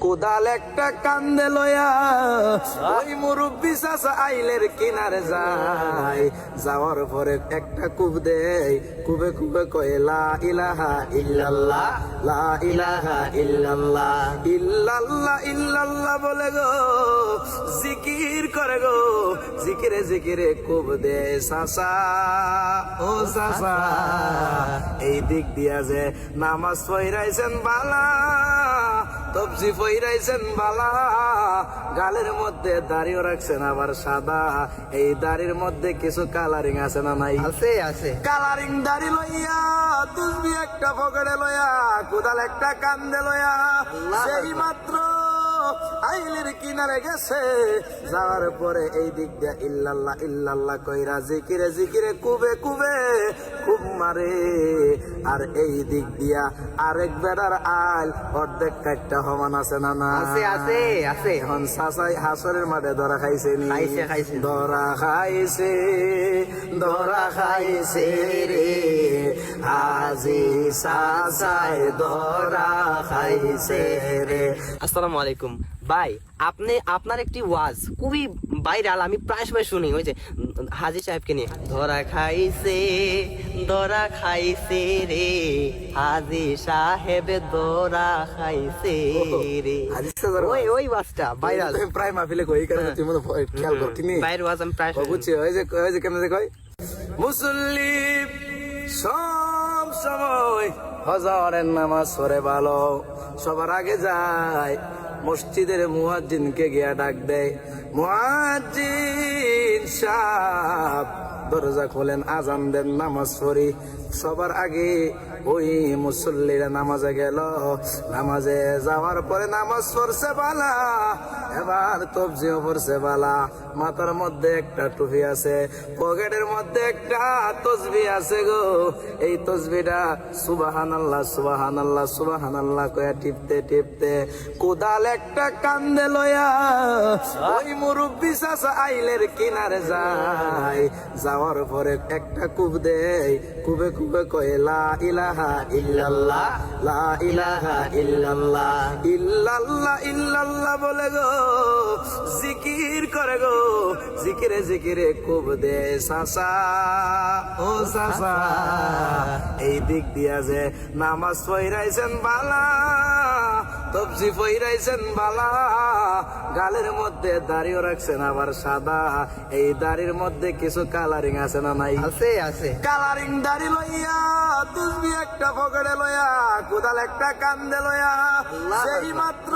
কোদাল একটা কান্দে লয়া ওই মুরব্বি চাচা আইলের কিনারে যায়, যাওয়ার পরে একটা কুব দেয়, কুবে কুবে কয় লা ইলাহা ইল্লাল্লাহ, লা ইলাহা ইল্লাল্লাহ, ইল্লাল্লাহ ইল্লাল্লাহ বলে গো জিকির করে গো, জিকিরে জিকিরে কুব দে চাচা ও চাচা। এই দিক দিয়া যে নামাজ পড়াইছেন বালা, তবজি পইরাইছেন বালা, গালের মধ্যে দাড়িও রাখছেন আবার সাদা। এই দাড়ির মধ্যে কিছু কালারিং আছে না নাই? আছে আছে। কালারিং দাড়ি লইয়া তুসবি একটা পকেটে লইয়া কোদাল একটা কান্দে লইয়া সেই মাত্র আইলের কিনারে গেছে, যাওয়ার পরে এই দিক দিয়া ইল্লাল্লাহ ইল্লাল্লাহ কইরা জিকিরে জিকিরে কুবে কুবে খুব মারে। আর এই দিক দিয়া আরেক বেড়ার আইল অর্ধেক কাটটা সমান আছে না না? আছে আছে আছে। এখন চাচাই হাসরের মাঠে ধরা খাইছে নি? খাইছে খাইছে। ধরা খাইছে, ধরা খাইছে রে আজি চাচাই ধরা খাইছে রে। আসসালামু আলাইকুম ভাই, আপনার একটি ওয়াজ খুবই ভাইরাল, আমি প্রায় সময় শুনি, ওই যে হাজি সাহেবকে নিয়ে, ধরা খাইছে রে হাজি সাহেব ধরা খাইছে রে। হাজি সাহেবের ওই ওই ওয়াজটা ভাইরাল, তুমি প্রায় মাহফিলে কই, এই কারণে তুই মনে খেয়াল করতিনি ভাইয়ের ওয়াজ আমি প্রায় শুনি। বুঝছি। ওই যে কেমন কয় মুসল্লি সব সময় হজরের নামাজ পড়ে ভালো, সবার আগে যায় মসজিদের মুয়াজ্জিনকে গিয়া ডাক দেয়, মুয়াজ্জিন সাহেব দরজা খোলেন, আজান দেন, নামাজ পড়ি। সবার আগে ওই মুসল্লিরা নামাজে গেল, নামাজে যাওয়ার পরে নামাজ পড়ছে বালা, এবার তবজিও পড়ছে বালা, মাথার মধ্যে একটা টুপি আছে, পকেটের মধ্যে একটা তসবি আছে গো। এই তসবিটা সুবহানাল্লাহ সুবহানাল্লাহ সুবহানাল্লাহ কয়া টিপতে টিপতে কোদাল একটা কান্দে লয়া ওই মুরব্বি চাচা আইলের কিনারে যায়, যাওয়ার পরে একটা কুব দেয়, কুবে কুবে কয় লা ইলাহা ইল্লাল্লাহ, লা ইলাহা ইল্লাল্লাহ, ইল্লাল্লাহ ইল্লাল্লাহ বলে গো জিকির করে গো, জিকিরে জিকিরে কুব দে চাচা ও চাচা। এই দিক দিয়া যে নামাজ পড়াইছেন বালা, তবজি পড়াইছেন বালা, গালের মধ্যে দাড়িও রাখছেন আবার সাদা। এই দাড়ির মধ্যে কিছু কালারিং আছে না নাই? আছে আছে। কালারিং দাড়ি লইয়া তুসবি একটা পকেটে লইয়া কোদাল একটা কান্দে লইয়া সেই মাত্র